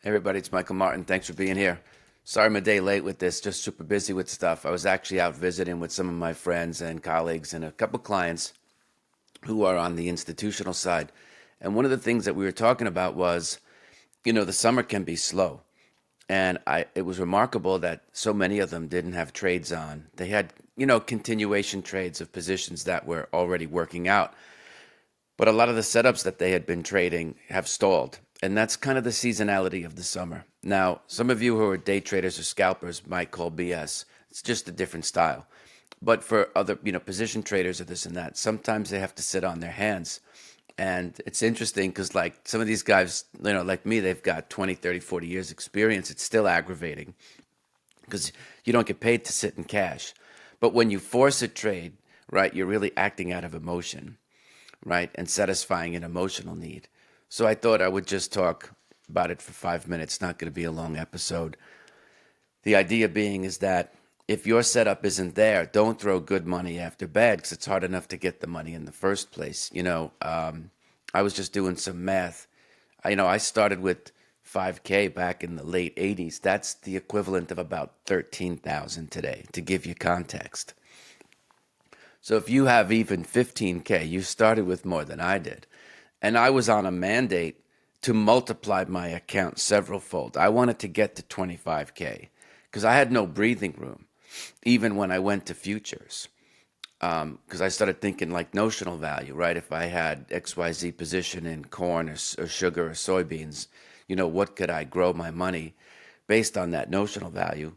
Hey everybody, it's Michael Martin. Thanks for being here. Sorry I'm a day late with this, just super busy with stuff. I was actually out visiting with some of my friends and colleagues and a couple clients who are on the institutional side. And one of the things that we were talking about was, the summer can be slow. And it was remarkable that so many of them didn't have trades on. They had, continuation trades of positions that were already working out. But a lot of the setups that they had been trading have stalled. And that's kind of the seasonality of the summer. Now, some of you who are day traders or scalpers might call BS. It's just a different style. But for other, position traders or this and that, sometimes they have to sit on their hands. And it's interesting because, like, some of these guys, like me, they've got 20, 30, 40 years experience. It's still aggravating because you don't get paid to sit in cash. But when you force a trade, right, you're really acting out of emotion, right, and satisfying an emotional need. So I thought I would just talk about it for 5 minutes. Not going to be a long episode. The idea being is that if your setup isn't there, don't throw good money after bad because it's hard enough to get the money in the first place. I was just doing some math. I started with 5K back in the late 80s. That's the equivalent of about 13,000 today, to give you context. So if you have even 15K, you started with more than I did. And I was on a mandate to multiply my account several fold. I wanted to get to 25K because I had no breathing room, even when I went to futures. Because I started thinking like notional value, right? If I had XYZ position in corn or sugar or soybeans, what could I grow my money based on that notional value?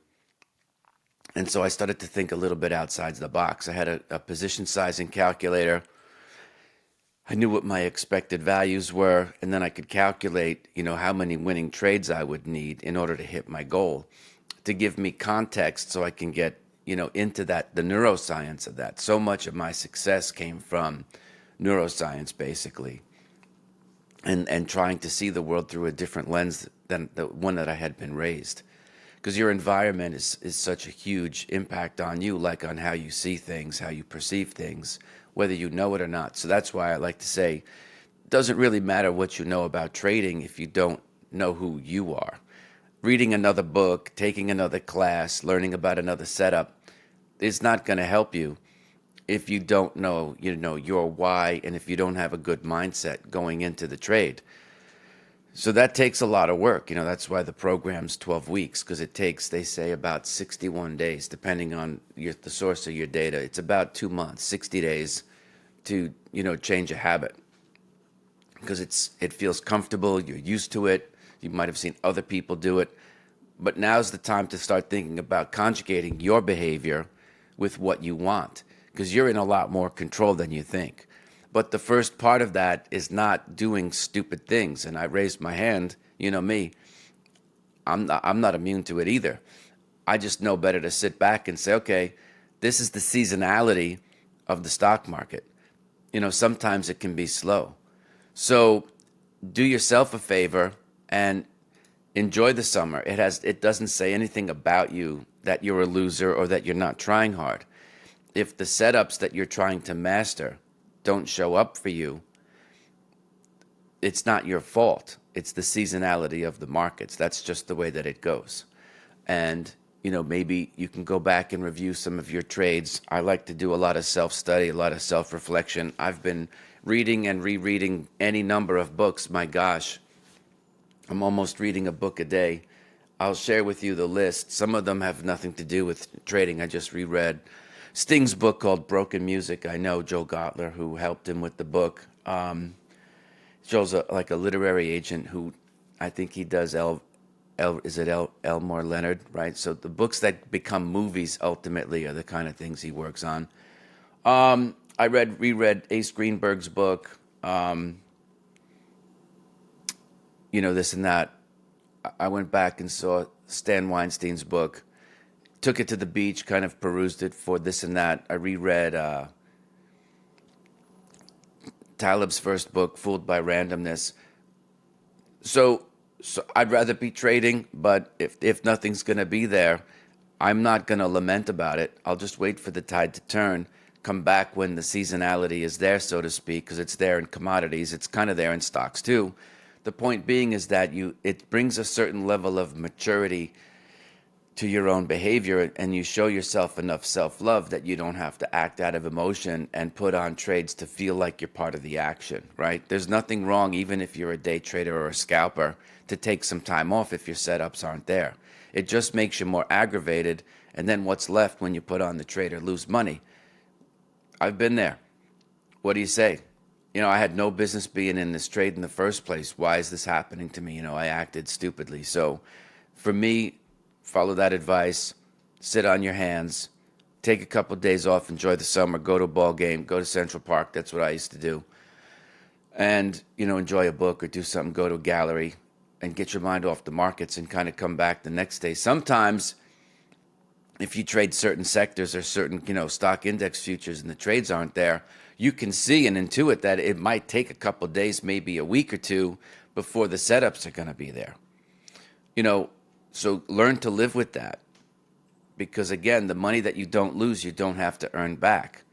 And so I started to think a little bit outside the box. I had a position sizing calculator. I knew what my expected values were, and then I could calculate, how many winning trades I would need in order to hit my goal, to give me context so I can get, into that, the neuroscience of that. So much of my success came from neuroscience, basically, and trying to see the world through a different lens than the one that I had been raised. Because your environment is such a huge impact on you, like on how you see things, how you perceive things, whether you know it or not. So that's why I like to say, it doesn't really matter what you know about trading if you don't know who you are. Reading another book, taking another class, learning about another setup is not going to help you if you don't know, your why, and if you don't have a good mindset going into the trade. So that takes a lot of work. That's why the program's 12 weeks, because it takes, they say, about 61 days, depending on the source of your data. It's about 2 months, 60 days to, change a habit, because it feels comfortable. You're used to it. You might have seen other people do it. But now's the time to start thinking about conjugating your behavior with what you want, because you're in a lot more control than you think. But the first part of that is not doing stupid things. And I raised my hand, me. I'm not immune to it either. I just know better to sit back and say, okay, this is the seasonality of the stock market. Sometimes it can be slow. So do yourself a favor and enjoy the summer. It doesn't say anything about you that you're a loser or that you're not trying hard. If the setups that you're trying to master don't show up for you, it's not your fault. It's the seasonality of the markets. That's just the way that it goes. And, maybe you can go back and review some of your trades. I like to do a lot of self-study, a lot of self-reflection. I've been reading and rereading any number of books. My gosh, I'm almost reading a book a day. I'll share with you the list. Some of them have nothing to do with trading. I just reread Sting's book called Broken Music. I know Joe Gottler, who helped him with the book. Joe's like a literary agent who, I think he does Elmore Leonard, right? So the books that become movies ultimately are the kind of things he works on. I reread Ace Greenberg's book, this and that. I went back and saw Stan Weinstein's book, took it to the beach, kind of perused it for this and that. I reread Taleb's first book, Fooled by Randomness. So I'd rather be trading, but if nothing's going to be there, I'm not going to lament about it. I'll just wait for the tide to turn, come back when the seasonality is there, so to speak, because it's there in commodities. It's kind of there in stocks too. The point being is that it brings a certain level of maturity to your own behavior, and you show yourself enough self-love that you don't have to act out of emotion and put on trades to feel like you're part of the action, right? There's nothing wrong, even if you're a day trader or a scalper, to take some time off if your setups aren't there. It just makes you more aggravated, and then what's left when you put on the trade or lose money? I've been there. What do you say? I had no business being in this trade in the first place. Why is this happening to me? I acted stupidly. So for me, follow that advice, sit on your hands, take a couple of days off, enjoy the summer, go to a ball game, go to Central Park. That's what I used to do. And, enjoy a book or do something, go to a gallery and get your mind off the markets and kind of come back the next day. Sometimes if you trade certain sectors or certain, stock index futures and the trades aren't there, you can see and intuit that it might take a couple of days, maybe a week or two before the setups are going to be there. So learn to live with that, because again, the money that you don't lose, you don't have to earn back.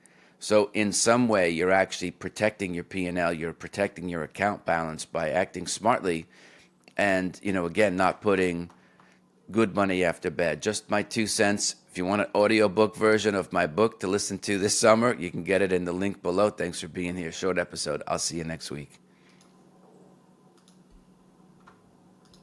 So in some way, you're actually protecting your P&L, you're protecting your account balance by acting smartly and, again, not putting good money after bad. Just my 2 cents. If you want an audiobook version of my book to listen to this summer, you can get it in the link below. Thanks for being here. Short episode. I'll see you next week.